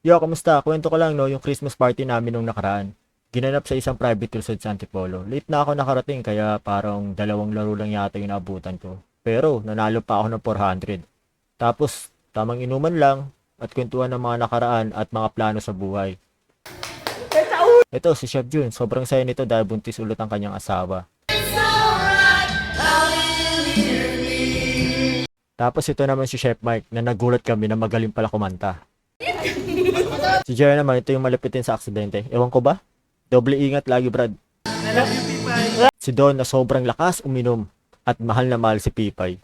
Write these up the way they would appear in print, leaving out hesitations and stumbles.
Yo, kamusta? Kwento ko lang, no, yung Christmas party namin nung nakaraan. Ginanap sa isang private resort sa Antipolo. Late na ako nakarating, kaya parang dalawang laro lang yata yung naabutan ko. Pero, nanalo pa ako ng 400. Tapos, tamang inuman lang, at kwentuhan ng mga nakaraan at mga plano sa buhay. Ito, si Chef Jun, sobrang saya nito dahil buntis ulit ang kanyang asawa. Tapos ito naman si Chef Mike, na nagulat kami na magaling pala kumanta. Si Jerry naman, ito yung malapitin sa aksidente. Ewan ko ba? Doble ingat lagi, Brad. Si Don na sobrang lakas uminom at mahal na mahal si Pipay.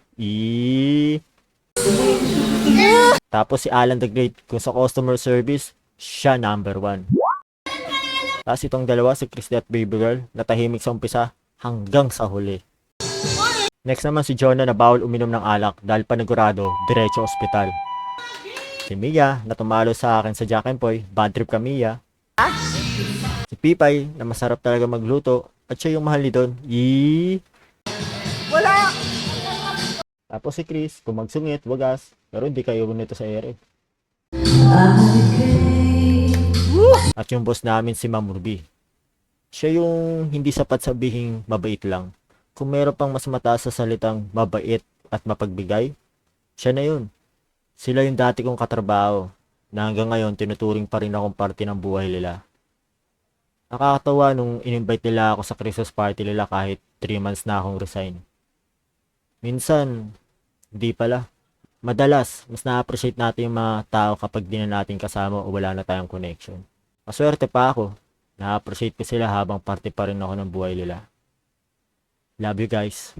Tapos si Alan the Great, kung sa customer service, siya number one. Tapos itong dalawa, si Christy at Baby Girl, na tahimik sa umpisa hanggang sa huli. Next naman si Jonah na bawal uminom ng alak dahil panigurado, diretso ospital. Si Mia na tumalo sa akin sa Jack and Poy, bad trip ka Mia. Si Pipay na masarap talaga magluto at siya yung mahal ni Don. Wala! Tapos si Chris, kung magsungit, wagas, pero hindi kayo nito sa ere. At yung boss namin si Ma'am Ruby. Siya yung hindi sapat sabihing mabait lang. Kung meron pang mas mataas sa salitang mabait at mapagbigay, siya na yun. Sila yung dati kong katrabaho na hanggang ngayon tinuturing pa rin akong parte ng buhay nila. Nakakatawa nung in-invite nila ako sa Christmas party nila kahit 3 months na akong resign. Minsan, hindi pala. Madalas, mas na-appreciate natin yung mga tao kapag di na natin kasama o wala na tayong connection. Maswerte pa ako. Na-appreciate ko sila habang parte pa rin ako ng buhay nila. Love you guys.